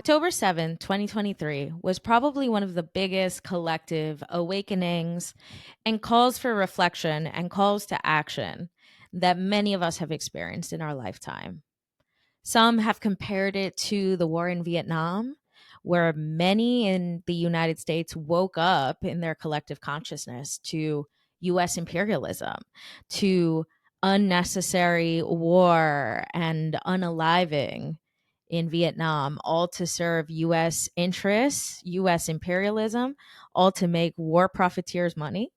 October 7th, 2023 was probably one of the biggest collective awakenings and calls for reflection and calls to action that many of us have experienced in our lifetime. Some have compared it to the war in Vietnam, where many in the United States woke up in their collective consciousness to US imperialism, to unnecessary war and unaliving in Vietnam, all to serve US interests, US imperialism, all to make war profiteers money.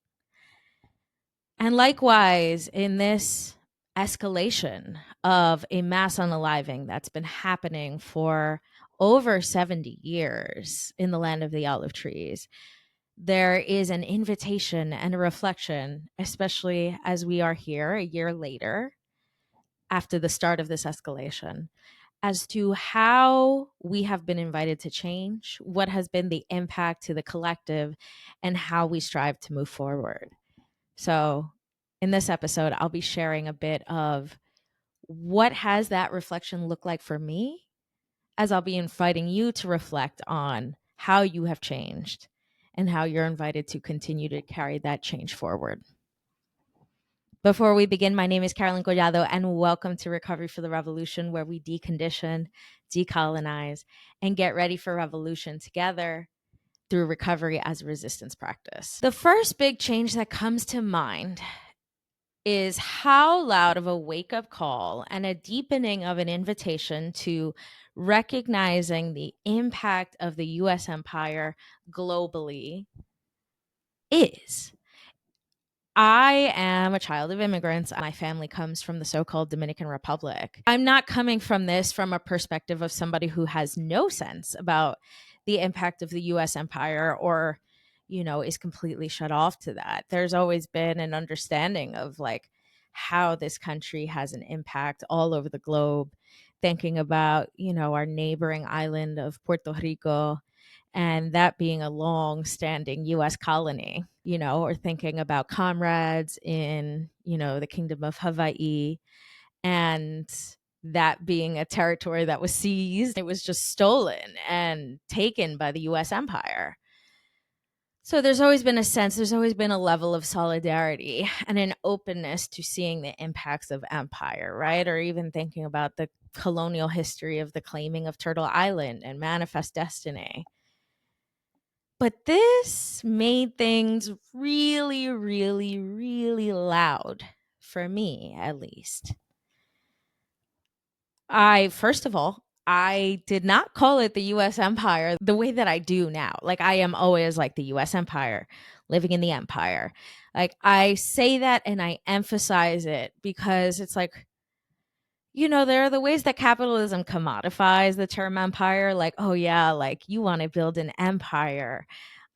And likewise, in this escalation of a mass unaliving that's been happening for over 70 years in the land of the olive trees, there is an invitation and a reflection, especially as we are here a year later after the start of this escalation, as to how we have been invited to change, what has been the impact to the collective, and how we strive to move forward. So, in this episode, I'll be sharing a bit of what has that reflection look like for me, as I'll be inviting you to reflect on how you have changed and how you're invited to continue to carry that change forward. Before we begin, my name is Carolyn Collado, and welcome to Recovery for the Revolution, where we decondition, decolonize, and get ready for revolution together through recovery as a resistance practice. The first big change that comes to mind is how loud of a wake-up call and a deepening of an invitation to recognizing the impact of the US empire globally is. I am a child of immigrants. My family comes from the so-called Dominican Republic. I'm not coming from this from a perspective of somebody who has no sense about the impact of the US empire or, is completely shut off to that. There's always been an understanding of like how this country has an impact all over the globe, thinking about, our neighboring island of Puerto Rico and that being a long-standing US colony, or thinking about comrades in, the Kingdom of Hawaii, and that being a territory that was seized. It was just stolen and taken by the US empire. So there's always been a sense, there's always been a level of solidarity and an openness to seeing the impacts of empire, right? Or even thinking about the colonial history of the claiming of Turtle Island and Manifest Destiny. But this made things really, really, really loud for me, at least. First of all, I did not call it the US empire the way that I do now. Like, I am always like the US empire, living in the empire. Like, I say that and I emphasize it because it's like, there are the ways that capitalism commodifies the term empire. Like, oh, yeah, like you want to build an empire.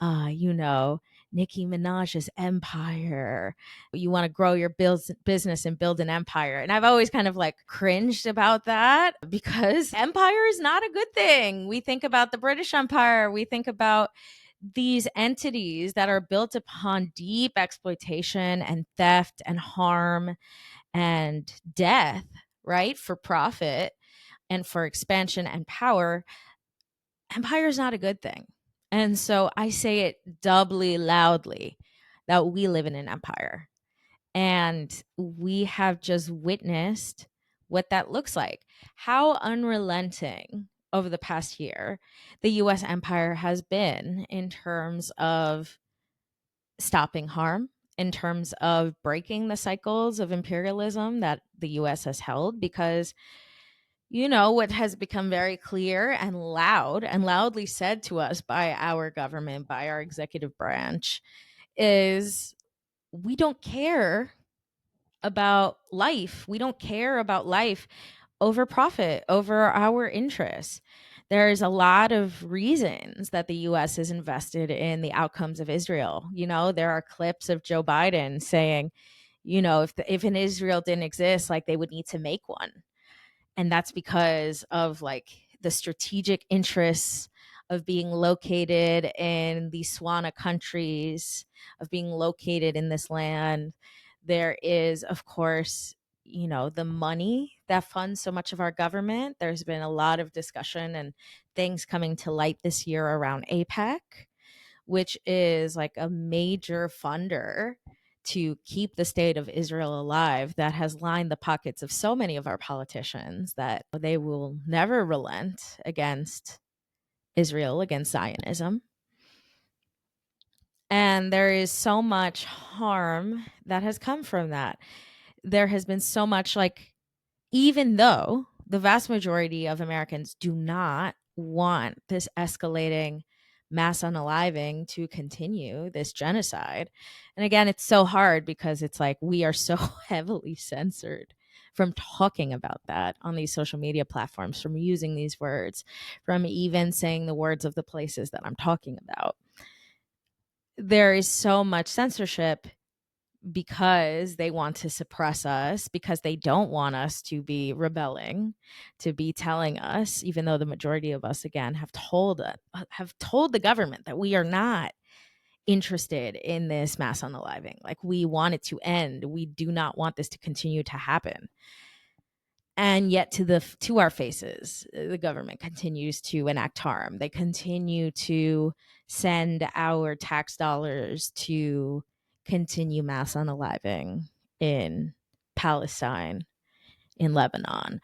Nicki Minaj's empire. You want to grow your business and build an empire. And I've always kind of like cringed about that because empire is not a good thing. We think about the British Empire. We think about these entities that are built upon deep exploitation and theft and harm and death, right? For profit and for expansion and power. Empire is not a good thing. And so I say it doubly loudly that we live in an empire. And we have just witnessed what that looks like. How unrelenting over the past year the US empire has been in terms of stopping harm, in terms of breaking the cycles of imperialism that the US has held, because what has become very clear and loud and loudly said to us by our government, by our executive branch, is we don't care about life. We don't care about life over profit, over our interests. There's a lot of reasons that the US is invested in the outcomes of Israel. There are clips of Joe Biden saying, if an Israel didn't exist, like they would need to make one. And that's because of like the strategic interests of being located in the Swana countries, of being located in this land. There is, of course, the money that funds so much of our government. There's been a lot of discussion and things coming to light this year around APEC, which is like a major funder to keep the state of Israel alive, that has lined the pockets of so many of our politicians that they will never relent against Israel, against Zionism. And there is so much harm that has come from that. There has been so much, like, even though the vast majority of Americans do not want this escalating mass unaliving to continue, this genocide. And again, it's so hard because it's like we are so heavily censored from talking about that on these social media platforms, from using these words, from even saying the words of the places that I'm talking about. There is so much censorship because they want to suppress us, because they don't want us to be rebelling, to be telling us, even though the majority of us, again, have told the government that we are not interested in this mass unaliving. Like, we want it to end. We do not want this to continue to happen. And yet, to our faces, the government continues to enact harm. They continue to send our tax dollars to continue mass unaliving in Palestine, in Lebanon,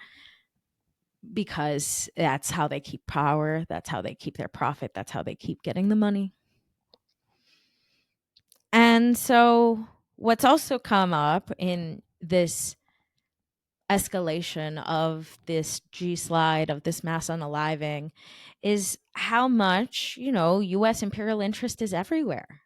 because that's how they keep power. That's how they keep their profit. That's how they keep getting the money. And so, what's also come up in this escalation of this gslide, of this mass unaliving, is how much US imperial interest is everywhere.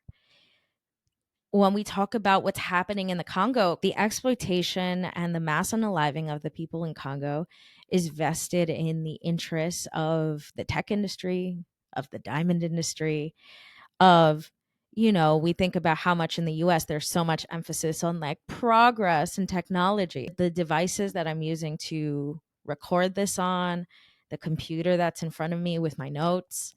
When we talk about what's happening in the Congo, the exploitation and the mass unaliving of the people in Congo is vested in the interests of the tech industry, of the diamond industry, of we think about how much in the US there's so much emphasis on like progress and technology. The devices that I'm using to record this on, the computer that's in front of me with my notes,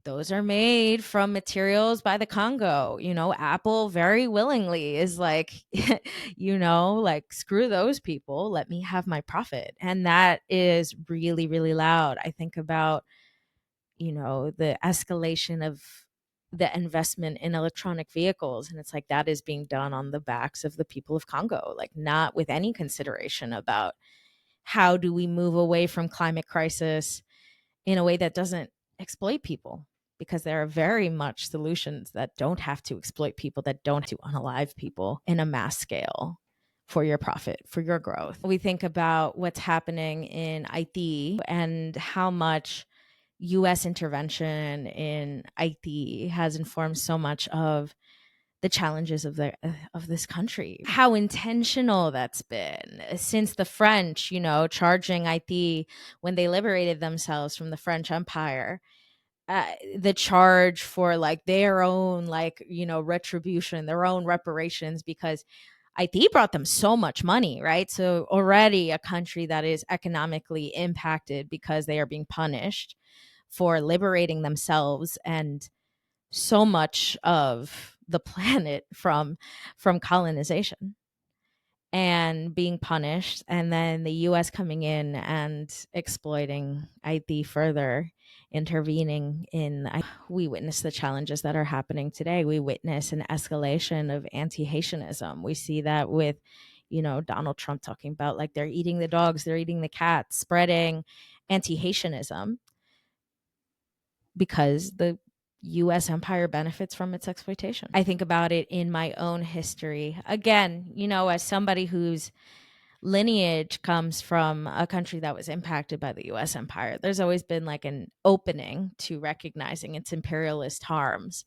those are made from materials by the Congo. Apple very willingly is like, like, screw those people, let me have my profit. And that is really, really loud. I think about the escalation of the investment in electronic vehicles, and it's like that is being done on the backs of the people of Congo, like not with any consideration about how do we move away from climate crisis in a way that doesn't exploit people, because there are very much solutions that don't have to exploit people, that don't have to unalive people in a mass scale for your profit, for your growth. We think about what's happening in Haiti and how much US intervention in Haiti has informed so much of the challenges of this country. How intentional that's been since the French, charging Haiti when they liberated themselves from the French Empire. The charge for like their own retribution, their own reparations, because Haiti brought them so much money, right? So already a country that is economically impacted because they are being punished for liberating themselves and so much of the planet from colonization and being punished, and then the US coming in and exploiting IT further, intervening in. We witness the challenges that are happening today. We witness an escalation of anti-Haitianism. We see that with Donald Trump talking about like they're eating the dogs, they're eating the cats, spreading anti-Haitianism because the US empire benefits from its exploitation. I think about it in my own history. Again, as somebody whose lineage comes from a country that was impacted by the US empire, there's always been like an opening to recognizing its imperialist harms.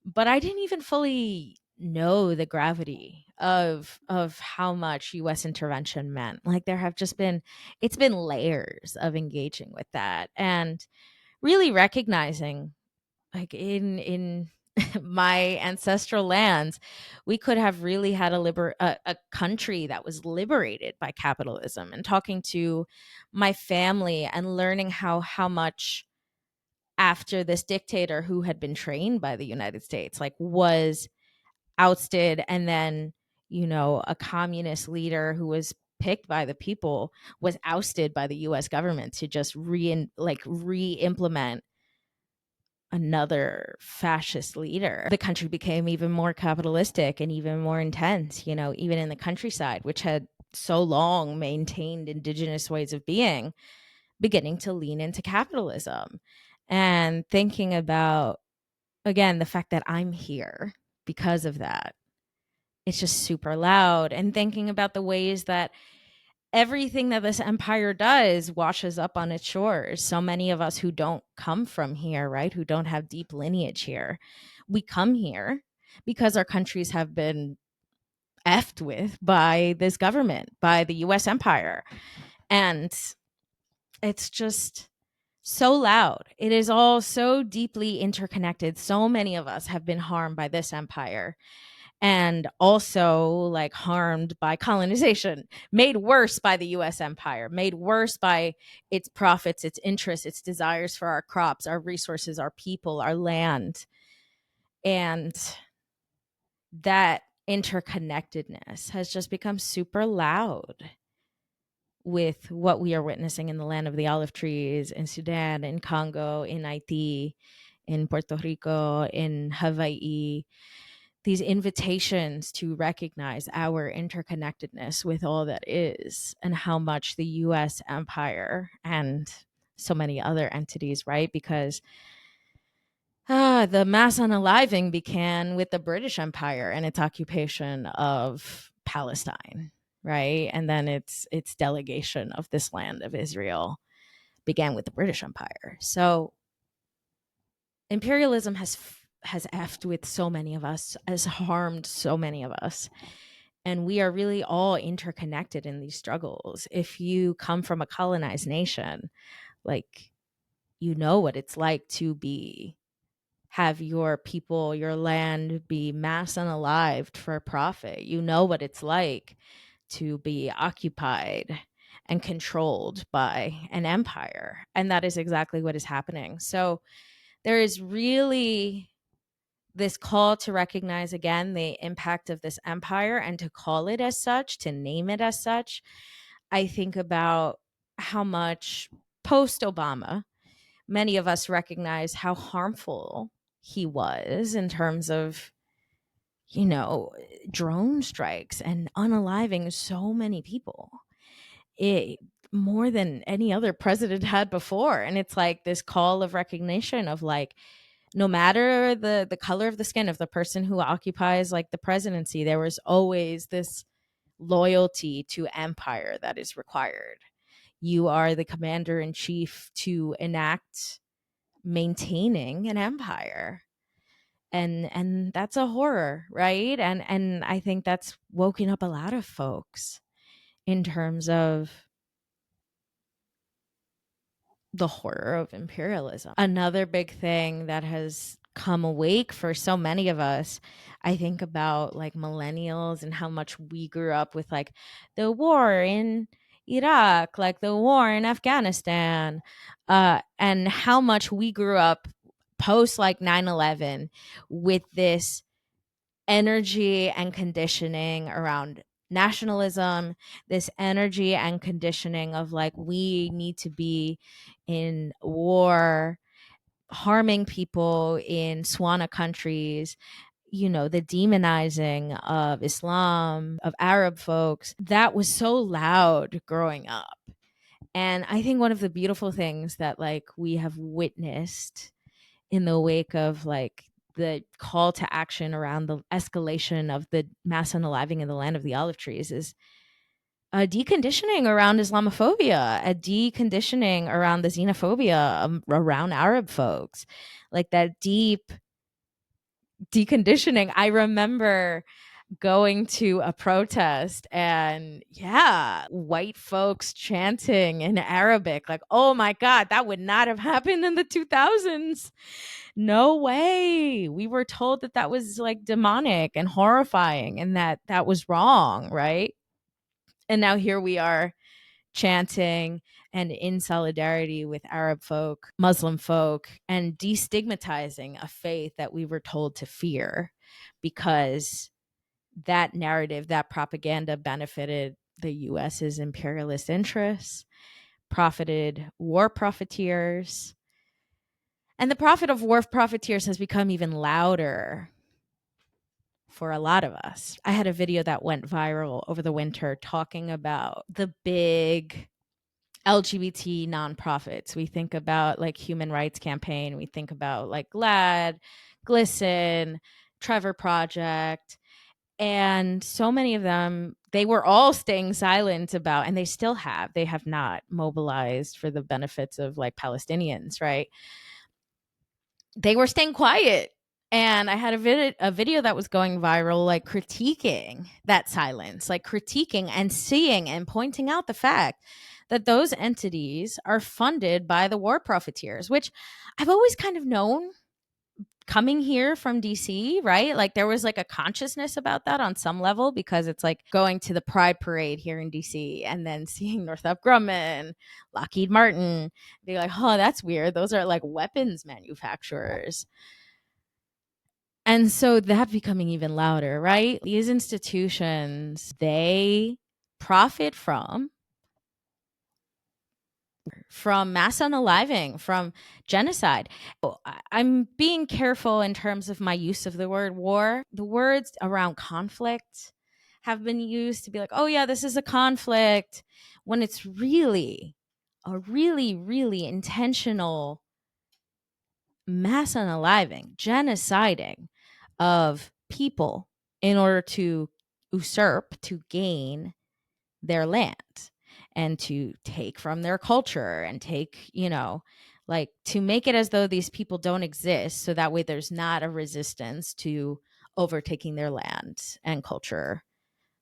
But I didn't even fully know the gravity of how much US intervention meant. Like it's been layers of engaging with that and really recognizing, like, in my ancestral lands, we could have really had a country that was liberated by capitalism. And talking to my family and learning how much after this dictator who had been trained by the United States, like, was ousted and then a communist leader who was picked by the people was ousted by the US government to just re-implement another fascist leader. The country became even more capitalistic and even more intense, even in the countryside, which had so long maintained indigenous ways of being, beginning to lean into capitalism. And thinking about, again, the fact that I'm here because of that, it's just super loud. And thinking about the ways that everything that this empire does washes up on its shores. So many of us who don't come from here, right, who don't have deep lineage here, we come here because our countries have been effed with by this government, by the US empire. And it's just so loud. It is all so deeply interconnected. So many of us have been harmed by this empire, and also like harmed by colonization, made worse by the US empire, made worse by its profits, its interests, its desires for our crops, our resources, our people, our land. And that interconnectedness has just become super loud with what we are witnessing in the land of the olive trees, in Sudan, in Congo, in Haiti, in Puerto Rico, in Hawaii. These invitations to recognize our interconnectedness with all that is, and how much the US empire and so many other entities, right? Because the mass unaliving began with the British Empire and its occupation of Palestine, right? And then its delegation of this land of Israel began with the British Empire. So imperialism has effed with so many of us, has harmed so many of us. And we are really all interconnected in these struggles. If you come from a colonized nation, like, what it's like to have your people, your land be mass unalived for profit. You know what it's like to be occupied and controlled by an empire. And that is exactly what is happening. So there is really this call to recognize again the impact of this empire and to call it as such, to name it as such. I think about how much post Obama, many of us recognize how harmful he was in terms of, drone strikes and unaliving so many people. It more than any other president had before. And it's like this call of recognition of like, no matter the color of the skin of the person who occupies like the presidency, there was always this loyalty to empire that is required. You are the commander in chief to enact maintaining an empire. And that's a horror, right? And I think that's woken up a lot of folks in terms of the horror of imperialism. Another big thing that has come awake for so many of us, I think about like millennials and how much we grew up with like the war in Iraq, like the war in Afghanistan, and how much we grew up post like 9/11 with this energy and conditioning around nationalism, this energy and conditioning of like, we need to be in war, harming people in Swana countries, the demonizing of Islam, of Arab folks. That was so loud growing up. And I think one of the beautiful things that like we have witnessed in the wake of like the call to action around the escalation of the mass unaliving in the land of the olive trees is a deconditioning around Islamophobia, a deconditioning around the xenophobia around Arab folks, like that deep deconditioning. I remember going to a protest and white folks chanting in Arabic, like, oh my God, that would not have happened in the 2000s. No way. We were told that that was like demonic and horrifying and that was wrong, right? And now here we are chanting and in solidarity with Arab folk, Muslim folk, and destigmatizing a faith that we were told to fear because that narrative, that propaganda benefited the US's imperialist interests, profited war profiteers. And the profit of war profiteers has become even louder for a lot of us. I had a video that went viral over the winter talking about the big LGBT nonprofits. We think about like Human Rights Campaign, we think about like GLAAD, GLSEN, Trevor Project, and so many of them, they were all staying silent about, and they have not mobilized for the benefits of like Palestinians, right? They were staying quiet. And I had a video that was going viral, like critiquing that silence, like critiquing and seeing and pointing out the fact that those entities are funded by the war profiteers, which I've always kind of known coming here from DC, right? Like there was like a consciousness about that on some level, because it's like going to the Pride Parade here in DC and then seeing Northrop Grumman, Lockheed Martin, be like, oh, that's weird. Those are like weapons manufacturers. And so that becoming even louder, right? These institutions, they profit from mass unaliving, from genocide. I'm being careful in terms of my use of the word war. The words around conflict have been used to be like, oh yeah, this is a conflict, when it's really a really, really intentional mass unaliving, genociding of people in order to usurp, to gain their land and to take from their culture and take, like to make it as though these people don't exist. So that way there's not a resistance to overtaking their land and culture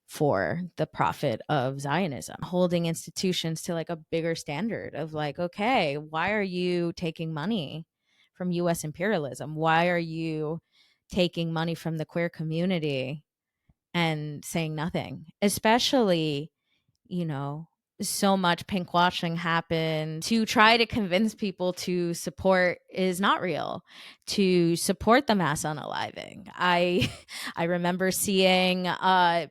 for the profit of Zionism, holding institutions to like a bigger standard of like, okay, why are you taking money from US imperialism? Why are you taking money from the queer community and saying nothing? Especially, you know, so much pinkwashing happened to try to convince people to support is not real, to support the mass unaliving. I remember seeing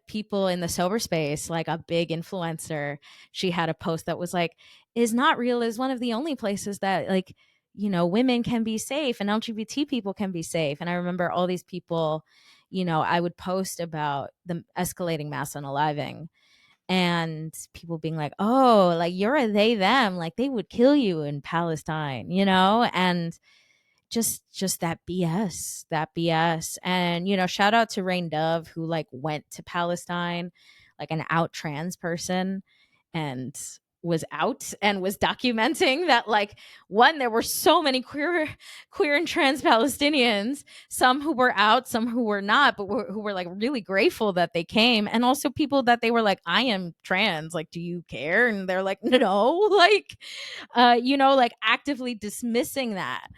people in the sober space, like a big influencer, she had a post that was like, is not real is one of the only places that like, women can be safe and LGBT people can be safe. And I remember all these people, I would post about the escalating mass unaliving and people being like, oh, like you're a they them, like they would kill you in Palestine, and just that BS. And shout out to Rain Dove, who like went to Palestine, like an out trans person, and was out and was documenting that, like, one, there were so many queer and trans Palestinians, some who were out, some who were not, but who were like really grateful that they came, and also people that they were like, I am trans, like, do you care? And they're like, no, like, like actively dismissing that.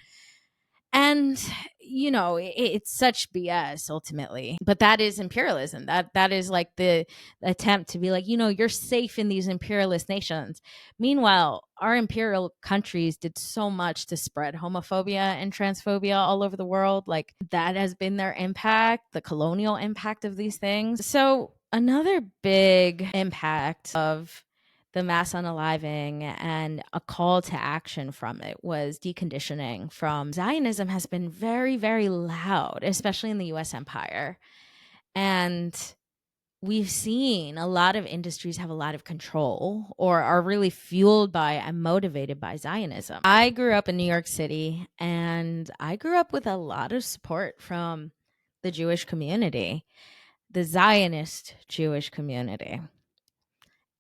And it's such BS ultimately, but that is imperialism. That is like the attempt to be like, you're safe in these imperialist nations. Meanwhile, our imperial countries did so much to spread homophobia and transphobia all over the world. Like, that has been their impact, the colonial impact of these things. So another big impact of the mass unaliving and a call to action from it was deconditioning. From Zionism has been very, very loud, especially in the US empire. And we've seen a lot of industries have a lot of control or are really fueled by and motivated by Zionism. I grew up in New York City, and I grew up with a lot of support from the Jewish community, the Zionist Jewish community.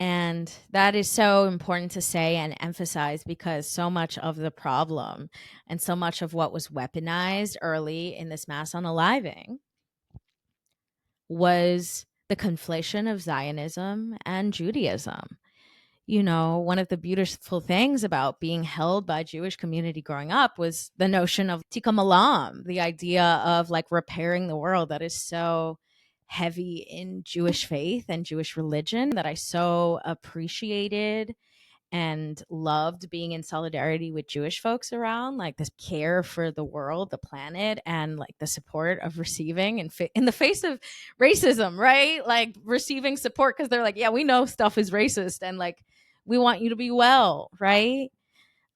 And that is so important to say and emphasize, because so much of the problem and so much of what was weaponized early in this mass unaliving was the conflation of Zionism and Judaism. One of the beautiful things about being held by Jewish community growing up was the notion of tikkun olam, the idea of like repairing the world, that is so heavy in Jewish faith and Jewish religion, that I so appreciated and loved being in solidarity with Jewish folks around, like this care for the world, the planet, and like the support of receiving in the face of racism, right? Like receiving support because they're like, yeah, we know stuff is racist and like we want you to be well, right?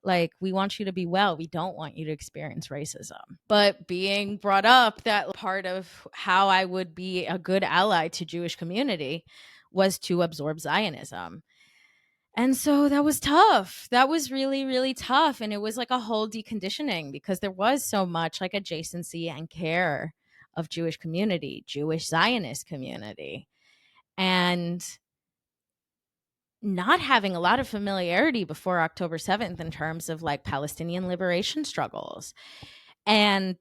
Like, we want you to be well. We don't want you to experience racism. But being brought up that part of how I would be a good ally to Jewish community was to absorb Zionism. And so that was tough. That was really, really tough. And it was like a whole deconditioning because there was so much like adjacency and care of Jewish community, Jewish Zionist community. And not having a lot of familiarity before October 7th in terms of like Palestinian liberation struggles and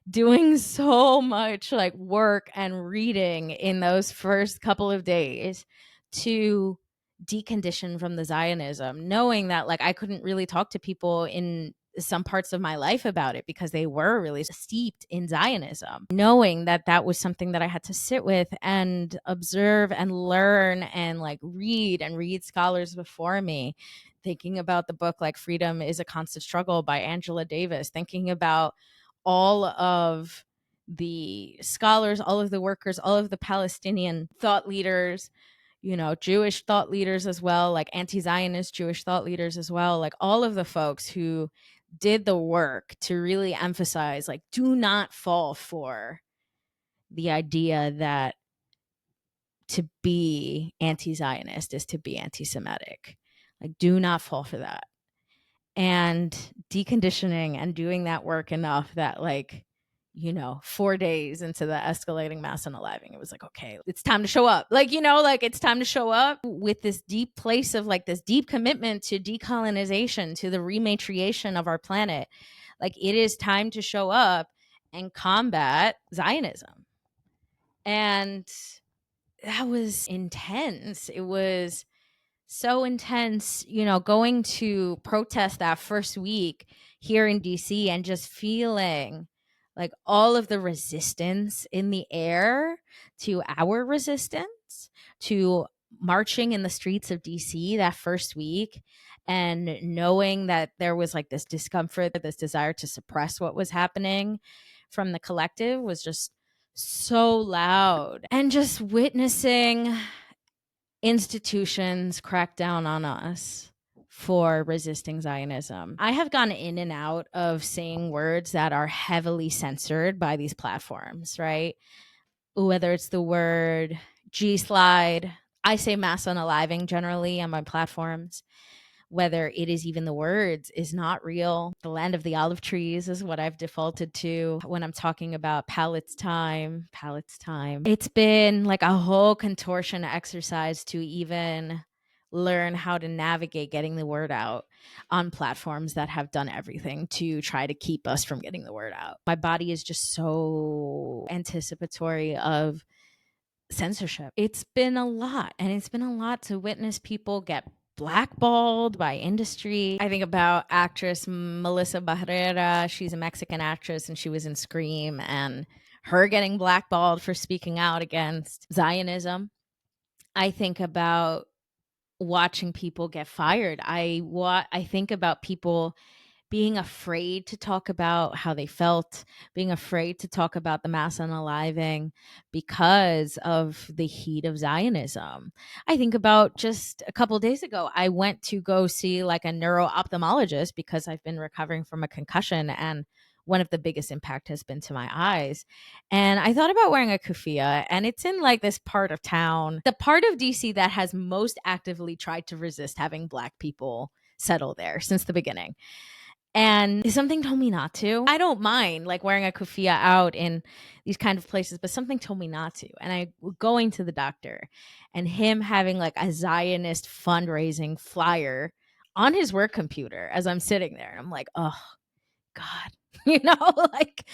doing so much like work and reading in those first couple of days to decondition from the Zionism, knowing that like I couldn't really talk to people in some parts of my life about it because they were really steeped in Zionism, knowing that that was something that I had to sit with and observe and learn and like read scholars before me, thinking about the book like Freedom is a Constant Struggle by Angela Davis, thinking about all of the scholars, all of the workers, all of the Palestinian thought leaders, you know, Jewish thought leaders as well, like anti-Zionist Jewish thought leaders as well, like all of the folks who did the work to really emphasize, like, do not fall for the idea that to be anti-Zionist is to be anti-Semitic. Like, do not fall for that. And deconditioning and doing that work enough that, like, you know, 4 days into the escalating mass unaliving, it was like, okay, it's time to show up. Like, you know, like it's time to show up with this deep place of like this deep commitment to decolonization, to the rematriation of our planet. Like, it is time to show up and combat Zionism. And that was intense. It was so intense, you know, going to protest that first week here in DC and just feeling like all of the resistance in the air to our resistance, to marching in the streets of DC that first week, and knowing that there was like this discomfort, this desire to suppress what was happening from the collective was just so loud. And just witnessing institutions crack down on us for resisting Zionism. I have gone in and out of saying words that are heavily censored by these platforms, right? Whether it's the word gslide, I say mass unaliving generally on my platforms. Whether it is even the words is not real. The land of the olive trees is what I've defaulted to when I'm talking about Palestine. It's been like a whole contortion exercise to even learn how to navigate getting the word out on platforms that have done everything to try to keep us from getting the word out. My body is just so anticipatory of censorship. It's been a lot, and it's been a lot to witness people get blackballed by industry. I think about actress Melissa Barrera. She's a Mexican actress and she was in Scream, and her getting blackballed for speaking out against Zionism. I think about watching people get fired. I think about people being afraid to talk about how they felt, being afraid to talk about the mass unaliving because of the heat of Zionism. I think about just a couple of days ago, I went to go see like a neuro-ophthalmologist because I've been recovering from a concussion, and one of the biggest impact has been to my eyes. And I thought about wearing a kufiya, and it's in like this part of town, the part of DC that has most actively tried to resist having Black people settle there since the beginning. And something told me not to. I don't mind like wearing a kufiya out in these kind of places, but something told me not to. And I going to the doctor and him having like a Zionist fundraising flyer on his work computer as I'm sitting there. And I'm like, oh God, you know, like,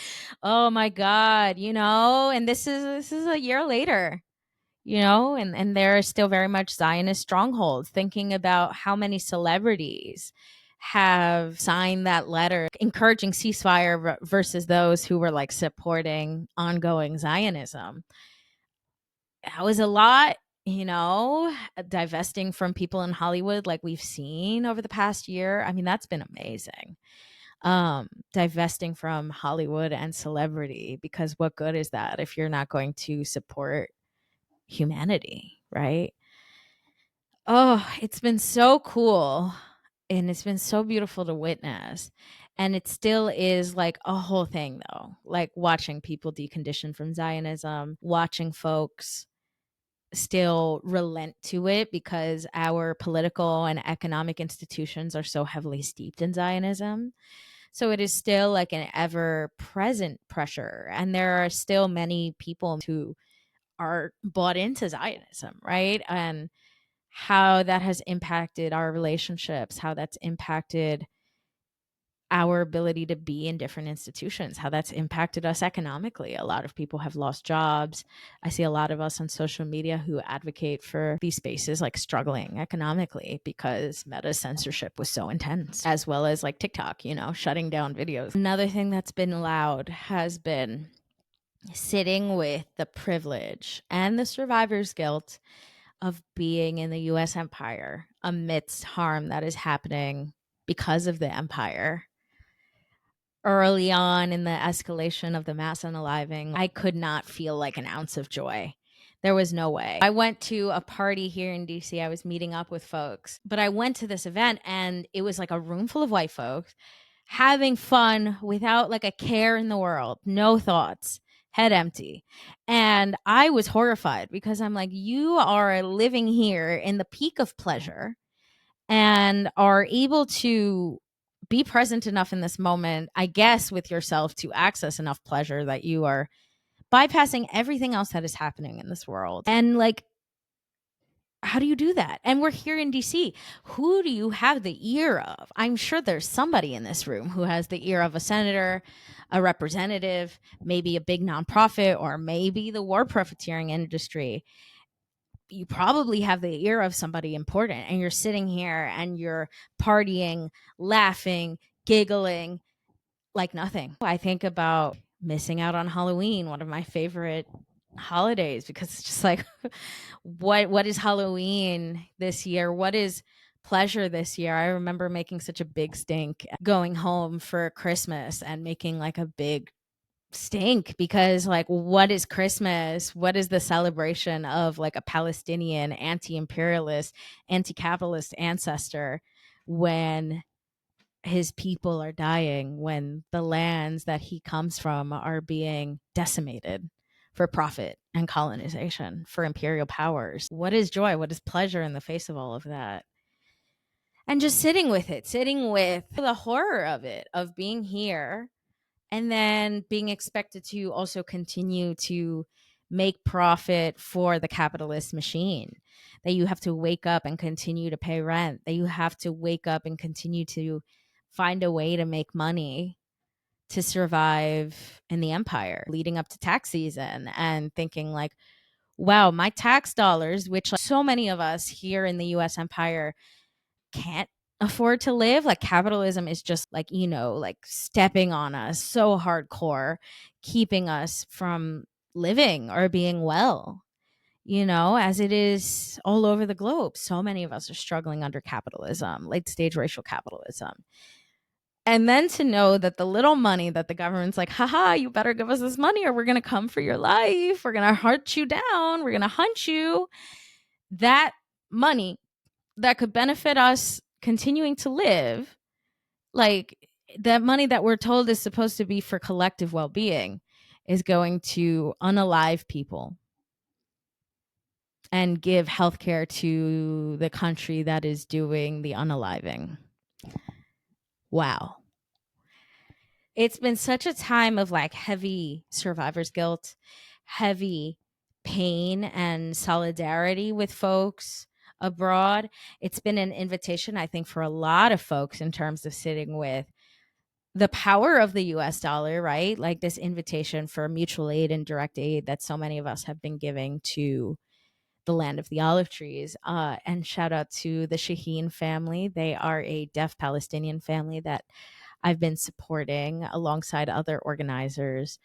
oh my God, you know, and this is a year later, you know, and there are still very much Zionist strongholds, thinking about how many celebrities have signed that letter encouraging ceasefire versus those who were like supporting ongoing Zionism. That was a lot. divesting from people in Hollywood like we've seen over the past year. I mean, that's been amazing. Divesting from Hollywood and celebrity, because what good is that if you're not going to support humanity, right? Oh, it's been so cool and it's been so beautiful to witness. And it still is like a whole thing, though, like watching people decondition from Zionism, watching folks still relent to it because our political and economic institutions are so heavily steeped in Zionism. So it is still like an ever present pressure. And there are still many people who are bought into Zionism, right? And how that has impacted our relationships, how that's impacted our ability to be in different institutions, how that's impacted us economically. A lot of people have lost jobs. I see a lot of us on social media who advocate for these spaces like struggling economically because meta censorship was so intense, as well as like TikTok, shutting down videos. Another thing that's been loud has been sitting with the privilege and the survivor's guilt of being in the US empire amidst harm that is happening because of the empire. Early on in the escalation of the mass unaliving, I could not feel like an ounce of joy. There was no way. I went to a party here in DC. I was meeting up with folks, but I went to this event and it was like a room full of white folks having fun without like a care in the world, no thoughts, head empty. And I was horrified because I'm like, you are living here in the peak of pleasure and are able to be present enough in this moment, I guess, with yourself to access enough pleasure that you are bypassing everything else that is happening in this world. And like, how do you do that? And we're here in DC. Who do you have the ear of? I'm sure there's somebody in this room who has the ear of a senator, a representative, maybe a big nonprofit, or maybe the war profiteering industry. You probably have the ear of somebody important, and you're sitting here and you're partying, laughing, giggling like nothing. I think about missing out on Halloween, one of my favorite holidays, because it's just like what is Halloween this year? What is pleasure this year? I remember making such a big stink going home for Christmas and making like a big stink because like what is Christmas? What is the celebration of like a Palestinian anti-imperialist, anti-capitalist ancestor when his people are dying, when the lands that he comes from are being decimated for profit and colonization, for imperial powers? What is joy? What is pleasure in the face of all of that? And just sitting with it, sitting with the horror of it, of being here and then being expected to also continue to make profit for the capitalist machine, that you have to wake up and continue to pay rent, that you have to wake up and continue to find a way to make money to survive in the empire leading up to tax season, and thinking like, wow, my tax dollars, which like, so many of us here in the US empire can't afford to live. Like capitalism is just like, like stepping on us so hardcore, keeping us from living or being well, as it is all over the globe. So many of us are struggling under capitalism, late stage racial capitalism. And then to know that the little money that the government's like, haha, you better give us this money or we're going to come for your life. We're going to hunt you down. We're going to hunt you. That money that could benefit us continuing to live, like that money that we're told is supposed to be for collective well-being, is going to unalive people and give healthcare to the country that is doing the unaliving. Wow. It's been such a time of like heavy survivor's guilt, heavy pain and solidarity with folks abroad. It's been an invitation, I think, for a lot of folks in terms of sitting with the power of the US dollar, right? Like this invitation for mutual aid and direct aid that so many of us have been giving to the land of the olive trees. And shout out to the Shaheen family. They are a deaf Palestinian family that I've been supporting alongside other organizers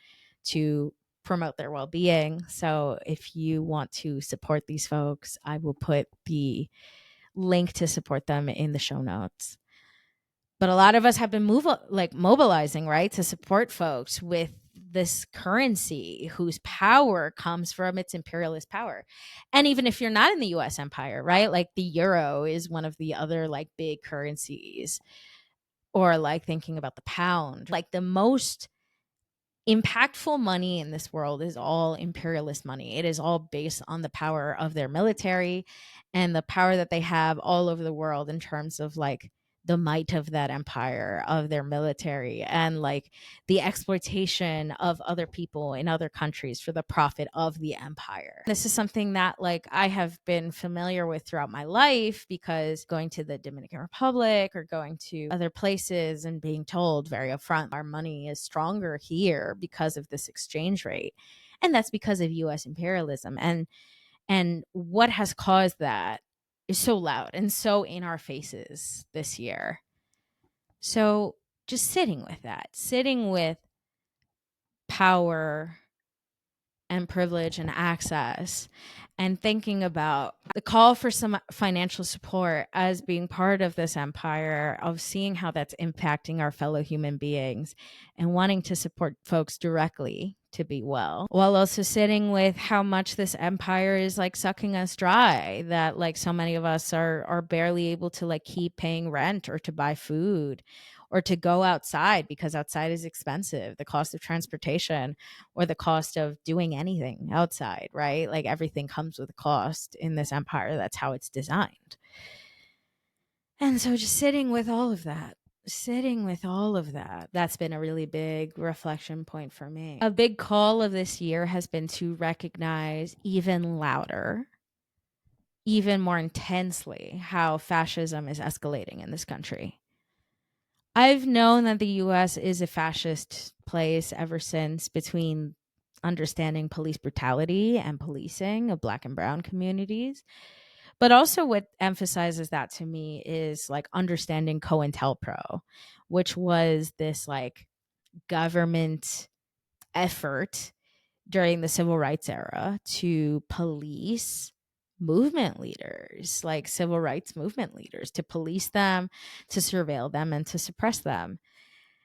to promote their well-being. So if you want to support these folks, I will put the link to support them in the show notes. But a lot of us have been mobilizing, right, to support folks with this currency whose power comes from its imperialist power. And even if you're not in the US empire, right, like the euro is one of the other like big currencies, or like thinking about the pound, like the most impactful money in this world is all imperialist money. It is all based on the power of their military and the power that they have all over the world in terms of like the might of that empire, of their military, and like the exploitation of other people in other countries for the profit of the empire. This is something that like I have been familiar with throughout my life, because going to the Dominican Republic or going to other places and being told very upfront our money is stronger here because of this exchange rate. And that's because of US imperialism. And what has caused that is so loud and so in our faces this year. So just sitting with that, sitting with power and privilege and access, and thinking about the call for some financial support as being part of this empire, of seeing how that's impacting our fellow human beings and wanting to support folks directly to be well, while also sitting with how much this empire is like sucking us dry, that like so many of us are barely able to like keep paying rent or to buy food or to go outside because outside is expensive, the cost of transportation or the cost of doing anything outside, right? Like everything comes with a cost in this empire. That's how it's designed. And so just sitting with all of that, that's been a really big reflection point for me. A big call of this year has been to recognize even louder, even more intensely, how fascism is escalating in this country. I've known that the US is a fascist place ever since, between understanding police brutality and policing of Black and brown communities. But also what emphasizes that to me is like understanding COINTELPRO, which was this like government effort during the civil rights era to police movement leaders, like civil rights movement leaders, to police them, to surveil them, and to suppress them.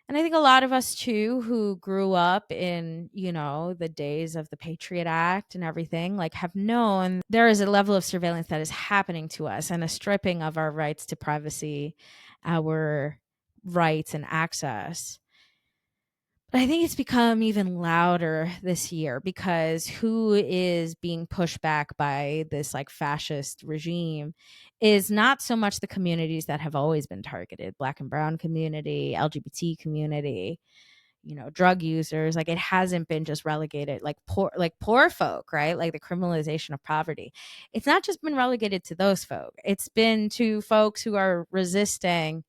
And I think a lot of us too, who grew up in, you know, the days of the Patriot Act and everything, like have known there is a level of surveillance that is happening to us and a stripping of our rights to privacy, our rights and access. But I think it's become even louder this year, because who is being pushed back by this like fascist regime is not so much the communities that have always been targeted, Black and brown community, LGBT community, you know, drug users. Like it hasn't been just relegated like poor folk, right? Like the criminalization of poverty. It's not just been relegated to those folk. It's been to folks who are resisting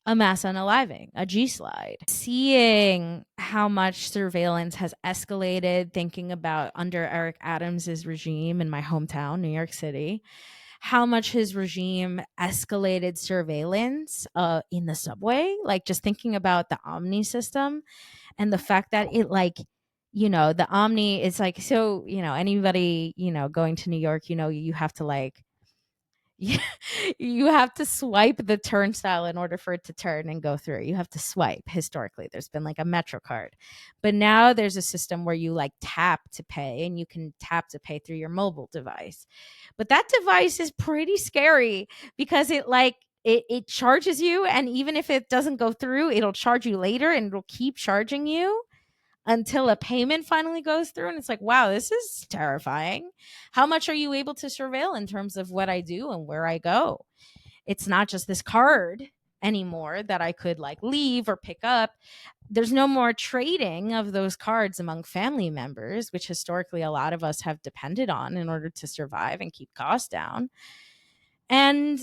a mass unaliving, a gslide. Seeing how much surveillance has escalated, thinking about under Eric Adams's regime in my hometown, New York City, how much his regime escalated surveillance in the subway, like just thinking about the Omni system and the fact that it like, you know, the Omni is like, so, you know, anybody, you know, going to New York, you know, you have to like, you have to swipe the turnstile in order for it to turn and go through. You have to swipe. Historically, there's been like a Metro card, but now there's a system where you like tap to pay, and you can tap to pay through your mobile device. But that device is pretty scary, because it like it charges you, and even if it doesn't go through, it'll charge you later, and it'll keep charging you until a payment finally goes through. And it's like, wow, this is terrifying. How much are you able to surveil in terms of what I do and where I go? It's not just this card anymore that I could like leave or pick up. There's no more trading of those cards among family members, which historically a lot of us have depended on in order to survive and keep costs down. And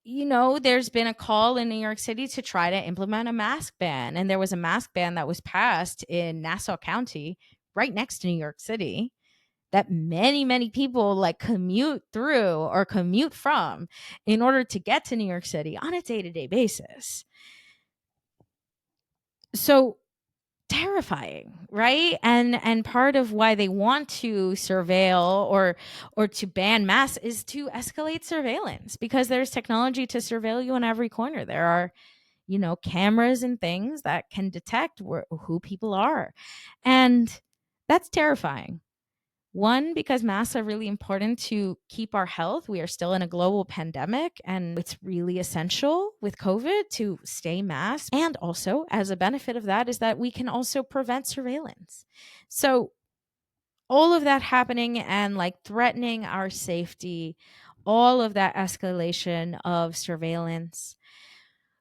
you know, there's been a call in New York City to try to implement a mask ban. And there was a mask ban that was passed in Nassau County, right next to New York City, that many, many people like commute through or commute from in order to get to New York City on a day-to-day basis. So terrifying, right? And part of why they want to surveil or to ban mass is to escalate surveillance, because there's technology to surveil you in every corner. There are, cameras and things that can detect who people are. And that's terrifying. One, because masks are really important to keep our health. We are still in a global pandemic, and it's really essential with COVID to stay masked. And also, as a benefit of that, is that we can also prevent surveillance. So, all of that happening and like threatening our safety, all of that escalation of surveillance,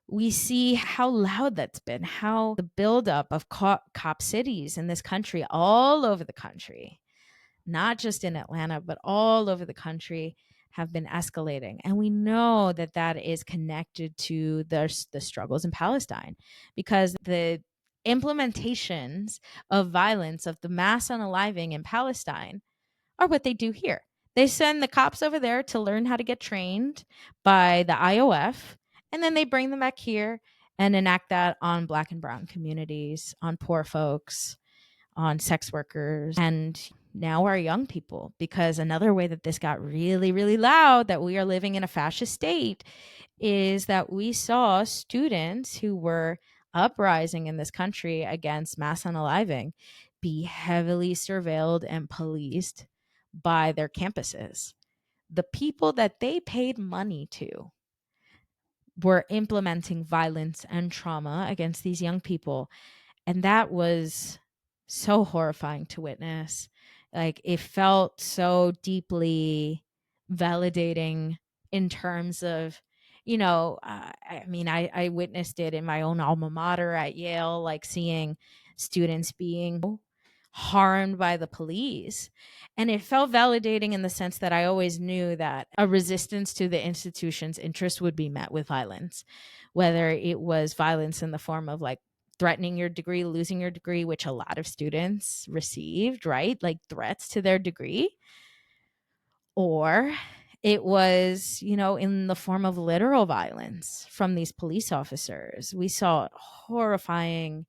we see how loud that's been, how the buildup of cop cities in this country, all over the country, not just in Atlanta, but all over the country, have been escalating. And we know that that is connected to the struggles in Palestine, because the implementations of violence, of the mass unaliving in Palestine, are what they do here. They send the cops over there to learn how to get trained by the IOF, and then they bring them back here and enact that on Black and brown communities, on poor folks, on sex workers, and now our young people. Because another way that this got really, really loud, that we are living in a fascist state, is that we saw students who were uprising in this country against mass unaliving be heavily surveilled and policed by their campuses. The people that they paid money to were implementing violence and trauma against these young people. And that was so horrifying to witness. Like, it felt so deeply validating in terms of, I witnessed it in my own alma mater at Yale, like seeing students being harmed by the police. And it felt validating in the sense that I always knew that a resistance to the institution's interest would be met with violence, whether it was violence in the form of like threatening your degree, losing your degree, which a lot of students received, right? Like threats to their degree. Or it was, in the form of literal violence from these police officers. We saw horrifying,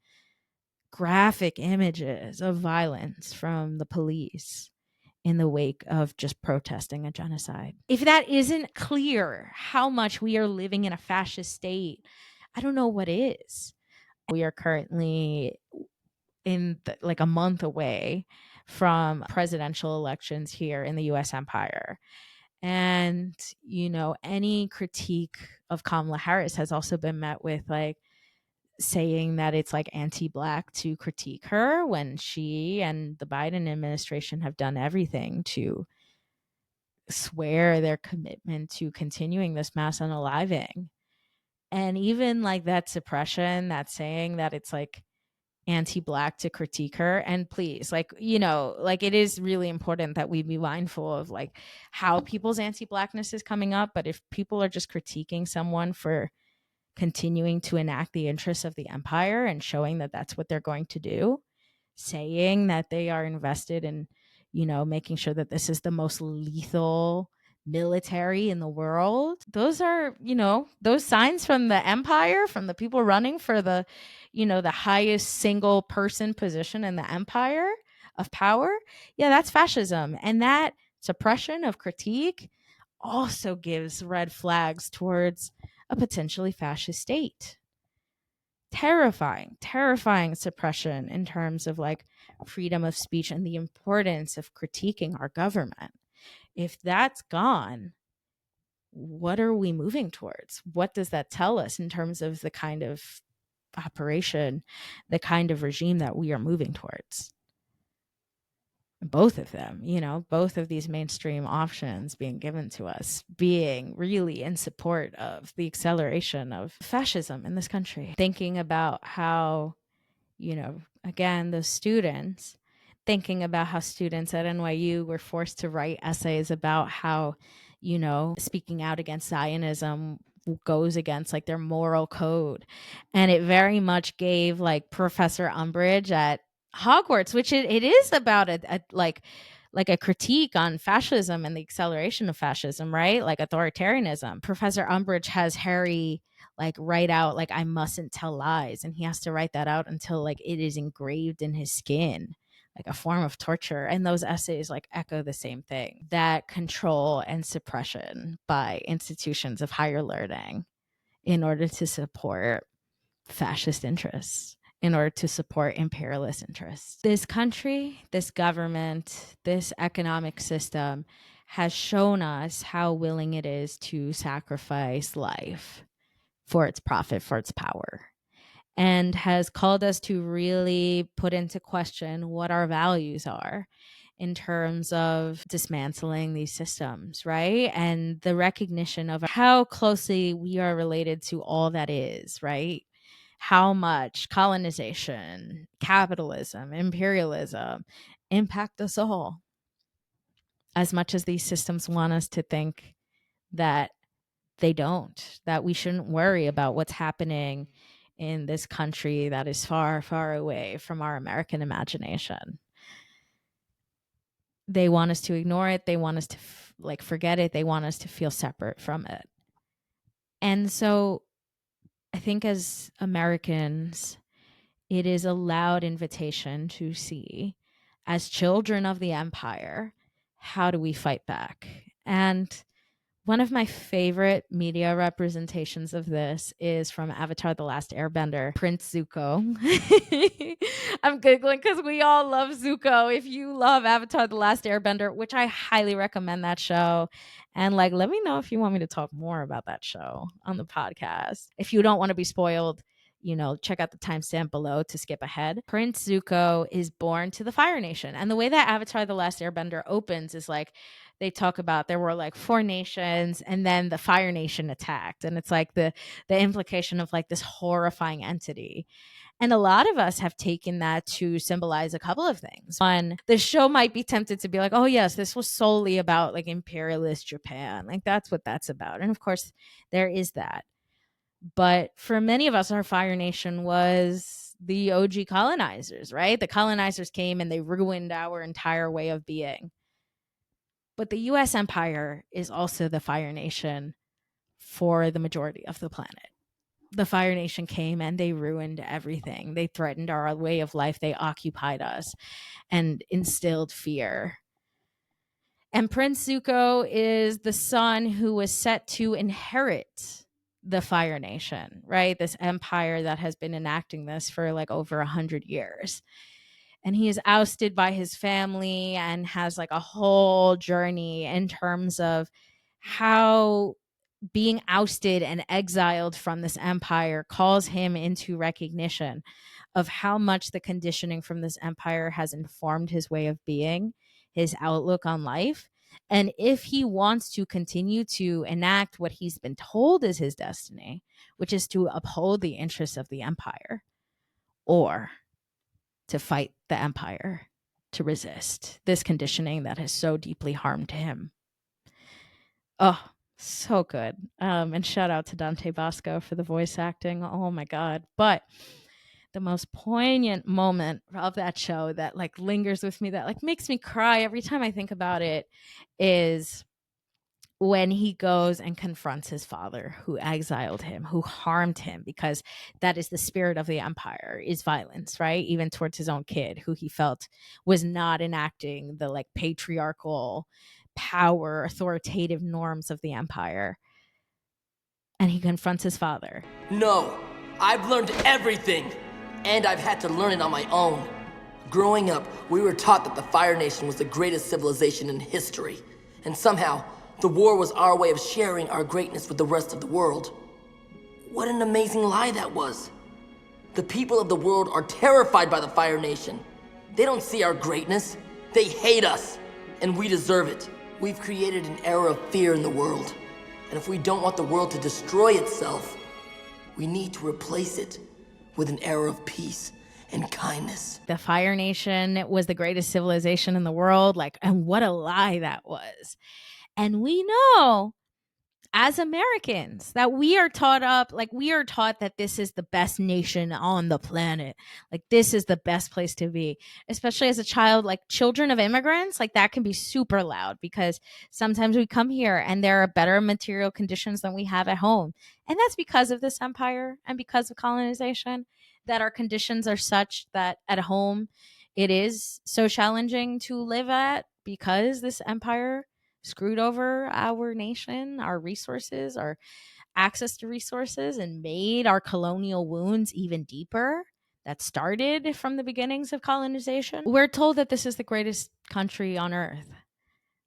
graphic images of violence from the police in the wake of just protesting a genocide. If that isn't clear how much we are living in a fascist state, I don't know what is. We are currently like a month away from presidential elections here in the US empire. And, any critique of Kamala Harris has also been met with like saying that it's like anti-Black to critique her, when she and the Biden administration have done everything to swear their commitment to continuing this mass unaliving. And even like that suppression, that saying that it's like anti-Black to critique her. And please, like, like, it is really important that we be mindful of like how people's anti-Blackness is coming up. But if people are just critiquing someone for continuing to enact the interests of the empire and showing that that's what they're going to do, saying that they are invested in, making sure that this is the most lethal military in the world, those are, those signs from the empire, from the people running for the, the highest single person position in the empire of power. Yeah, that's fascism. And that suppression of critique also gives red flags towards a potentially fascist state. Terrifying suppression in terms of like freedom of speech and the importance of critiquing our government. If that's gone, what are we moving towards? What does that tell us in terms of the kind of operation, the kind of regime that we are moving towards? Both of them, both of these mainstream options being given to us, being really in support of the acceleration of fascism in this country. Thinking about how, again, those students, thinking about how students at NYU were forced to write essays about how, speaking out against Zionism goes against like their moral code. And it very much gave like Professor Umbridge at Hogwarts, which it is about a like like a critique on fascism and the acceleration of fascism, right? Like authoritarianism. Professor Umbridge has Harry like write out like I mustn't tell lies, and he has to write that out until like it is engraved in his skin, like a form of torture. And those essays like echo the same thing, that control and suppression by institutions of higher learning in order to support fascist interests, in order to support imperialist interests. This country, this government, this economic system has shown us how willing it is to sacrifice life for its profit, for its power, and has called us to really put into question what our values are in terms of dismantling these systems, right? And the recognition of how closely we are related to all that is, right? How much colonization, capitalism, imperialism impact us all, as much as these systems want us to think that they don't, that we shouldn't worry about what's happening in this country that is far, far away from our American imagination. They want us to ignore it. They want us to forget it. They want us to feel separate from it. And so I think as Americans, it is a loud invitation to see, as children of the empire, how do we fight back? And one of my favorite media representations of this is from Avatar: The Last Airbender, Prince Zuko. I'm giggling because we all love Zuko. If you love Avatar: The Last Airbender, which I highly recommend that show, and like, let me know if you want me to talk more about that show on the podcast. If you don't want to be spoiled, check out the timestamp below to skip ahead. Prince Zuko is born to the Fire Nation. And the way that Avatar: The Last Airbender opens is like, they talk about there were like 4 nations and then the Fire Nation attacked. And it's like the implication of like this horrifying entity. And a lot of us have taken that to symbolize a couple of things. One, the show might be tempted to be like, oh, yes, this was solely about like imperialist Japan. Like that's what that's about. And of course, there is that. But for many of us, our Fire Nation was the OG colonizers, right? The colonizers came and they ruined our entire way of being. But the US empire is also the Fire Nation for the majority of the planet. The Fire Nation came and they ruined everything. They threatened our way of life. They occupied us and instilled fear. And Prince Zuko is the son who was set to inherit the Fire Nation, right? This empire that has been enacting this for like over 100 years. And he is ousted by his family and has like a whole journey in terms of how being ousted and exiled from this empire calls him into recognition of how much the conditioning from this empire has informed his way of being, his outlook on life. And if he wants to continue to enact what he's been told is his destiny, which is to uphold the interests of the empire, or to fight the empire, to resist this conditioning that has so deeply harmed him. Oh, so good. And shout out to Dante Bosco for the voice acting. Oh my God. But the most poignant moment of that show that like lingers with me, that like makes me cry every time I think about it, is when he goes and confronts his father who exiled him, who harmed him, because that is the spirit of the empire, is violence, right? Even towards his own kid, who he felt was not enacting the like patriarchal power, authoritative norms of the empire. And he confronts his father. No, I've learned everything, and I've had to learn it on my own. Growing up, we were taught that the Fire Nation was the greatest civilization in history, and somehow, the war was our way of sharing our greatness with the rest of the world. What an amazing lie that was. The people of the world are terrified by the Fire Nation. They don't see our greatness. They hate us, and we deserve it. We've created an era of fear in the world, and if we don't want the world to destroy itself, we need to replace it with an era of peace and kindness. The Fire Nation was the greatest civilization in the world, like, and what a lie that was. And we know as Americans, that we are taught up, like we are taught that this is the best nation on the planet. Like this is the best place to be, especially as a child. Like children of immigrants, like that can be super loud because sometimes we come here and there are better material conditions than we have at home. And that's because of this empire and because of colonization, that our conditions are such that at home it is so challenging to live at because this empire screwed over our nation, our resources, our access to resources, and made our colonial wounds even deeper that started from the beginnings of colonization. We're told that this is the greatest country on earth.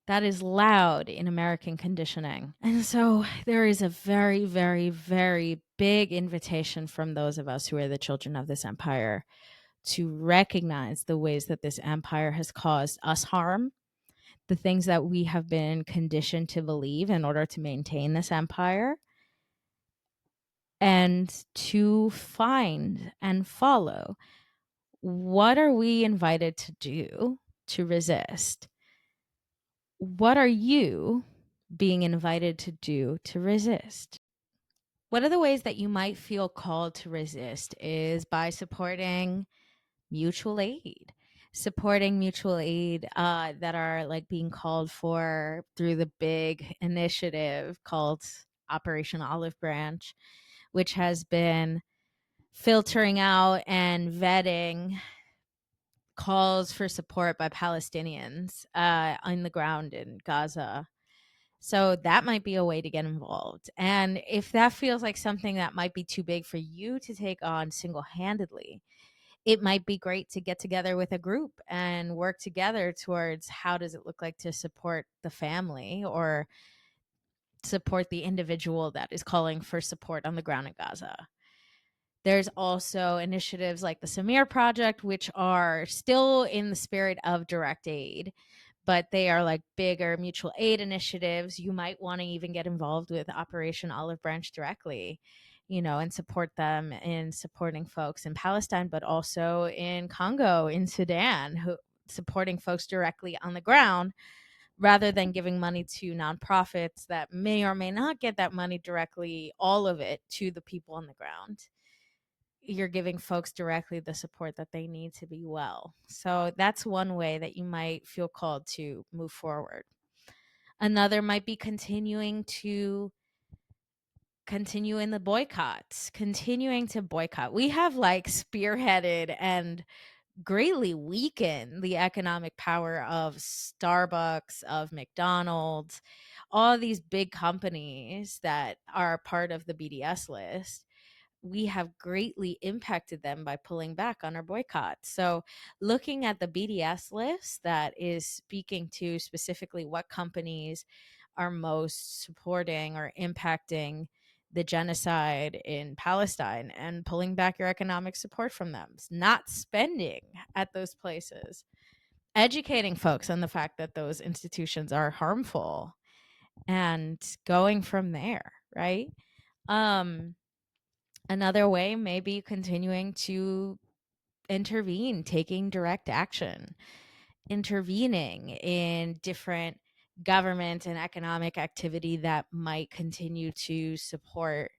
That is loud in American conditioning. And so there is a very, very, very big invitation from those of us who are the children of this empire to recognize the ways that this empire has caused us harm, the things that we have been conditioned to believe in order to maintain this empire, and to find and follow what are we invited to do to resist? What are you being invited to do to resist? One of the ways that you might feel called to resist is by supporting mutual aid, supporting mutual aid that are like being called for through the big initiative called Operation Olive Branch, which has been filtering out and vetting calls for support by Palestinians on the ground in Gaza. So that might be a way to get involved. And if that feels like something that might be too big for you to take on single handedly, it might be great to get together with a group and work together towards how does it look like to support the family or support the individual that is calling for support on the ground in Gaza. There's also initiatives like the Samir Project, which are still in the spirit of direct aid, but they are like bigger mutual aid initiatives. You might want to even get involved with Operation Olive Branch directly, you know, and support them in supporting folks in Palestine, but also in Congo, in Sudan, who supporting folks directly on the ground rather than giving money to nonprofits that may or may not get that money directly, all of it to the people on the ground. You're giving folks directly the support that they need to be well. So that's one way that you might feel called to move forward. Another might be continue in the boycotts, continuing to boycott. We have like spearheaded and greatly weakened the economic power of Starbucks, of McDonald's, all these big companies that are part of the BDS list. We have greatly impacted them by pulling back on our boycott. So, looking at the BDS list that is speaking to specifically what companies are most supporting or impacting the genocide in Palestine and pulling back your economic support from them, not spending at those places, educating folks on the fact that those institutions are harmful and going from there, right? Um, Another way may be continuing to intervene, taking direct action, intervening in different government and economic activity that might continue to support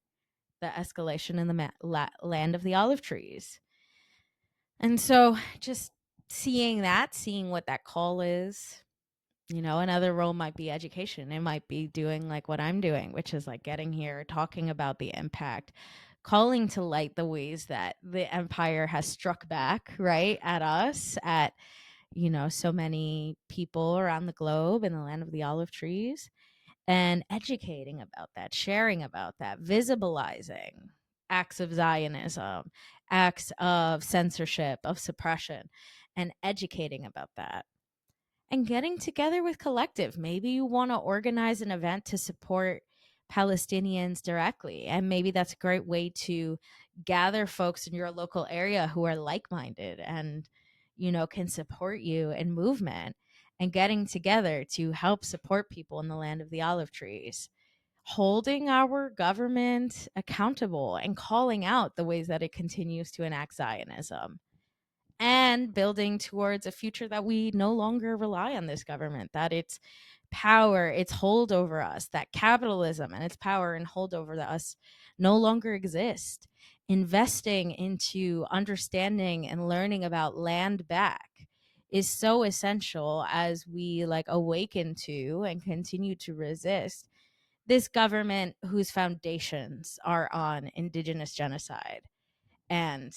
the escalation in the land of the olive trees. And so just seeing that, seeing what that call is, you know, another role might be education. It might be doing like what I'm doing, which is like getting here, talking about the impact, calling to light the ways that the empire has struck back, right, at us, at, you know, so many people around the globe in the land of the olive trees, and educating about that, sharing about that, visibilizing acts of Zionism, acts of censorship, of suppression, and educating about that and getting together with collective. Maybe you want to organize an event to support Palestinians directly. And maybe that's a great way to gather folks in your local area who are like-minded and, you know, can support you in movement and getting together to help support people in the land of the olive trees. Holding our government accountable and calling out the ways that it continues to enact Zionism and building towards a future that we no longer rely on this government, that its power, its hold over us, that capitalism and its power and hold over us no longer exist. Investing into understanding and learning about land back is so essential as we like awaken to and continue to resist this government whose foundations are on indigenous genocide and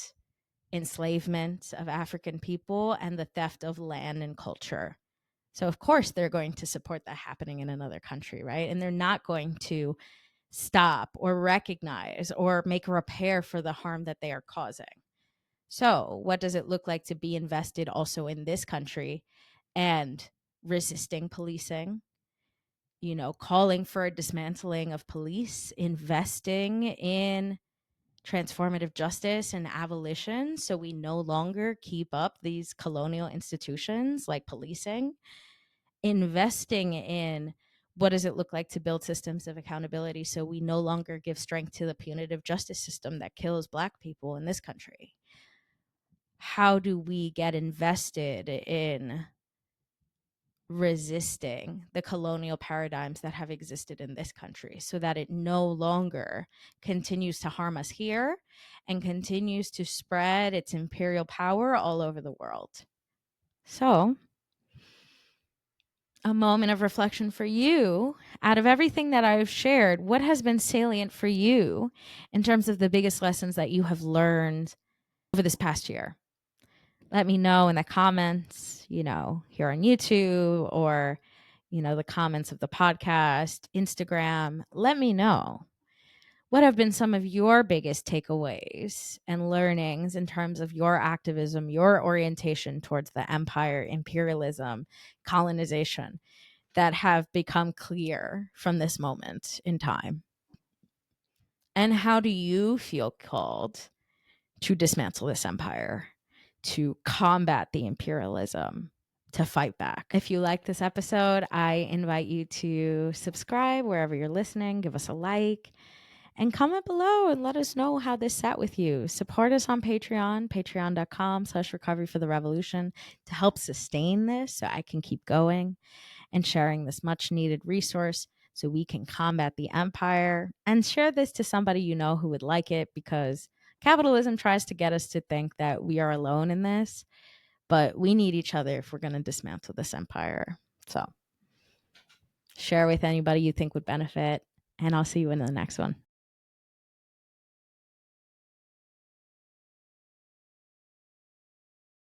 enslavement of African people and the theft of land and culture. So, of course, they're going to support that happening in another country, right? And they're not going to stop or recognize or make repair for the harm that they are causing. So, what does it look like to be invested also in this country and resisting policing? You know, calling for a dismantling of police, investing in transformative justice and abolition so we no longer keep up these colonial institutions like policing, investing in what does it look like to build systems of accountability so we no longer give strength to the punitive justice system that kills Black people in this country. How do we get invested in resisting the colonial paradigms that have existed in this country so that it no longer continues to harm us here and continues to spread its imperial power all over the world? So, a moment of reflection for you. Out of everything that I've shared, what has been salient for you in terms of the biggest lessons that you have learned over this past year? Let me know in the comments, you know, here on YouTube or, you know, the comments of the podcast, Instagram. Let me know. What have been some of your biggest takeaways and learnings in terms of your activism, your orientation towards the empire, imperialism, colonization that have become clear from this moment in time? And how do you feel called to dismantle this empire, to combat the imperialism, to fight back? If you like this episode, I invite you to subscribe wherever you're listening, give us a like, and comment below and let us know how this sat with you. Support us on Patreon, patreon.com/recovery for the revolution, to help sustain this so I can keep going and sharing this much needed resource so we can combat the empire, and share this to somebody you know who would like it, because capitalism tries to get us to think that we are alone in this, but we need each other if we're going to dismantle this empire. So share with anybody you think would benefit, and I'll see you in the next one.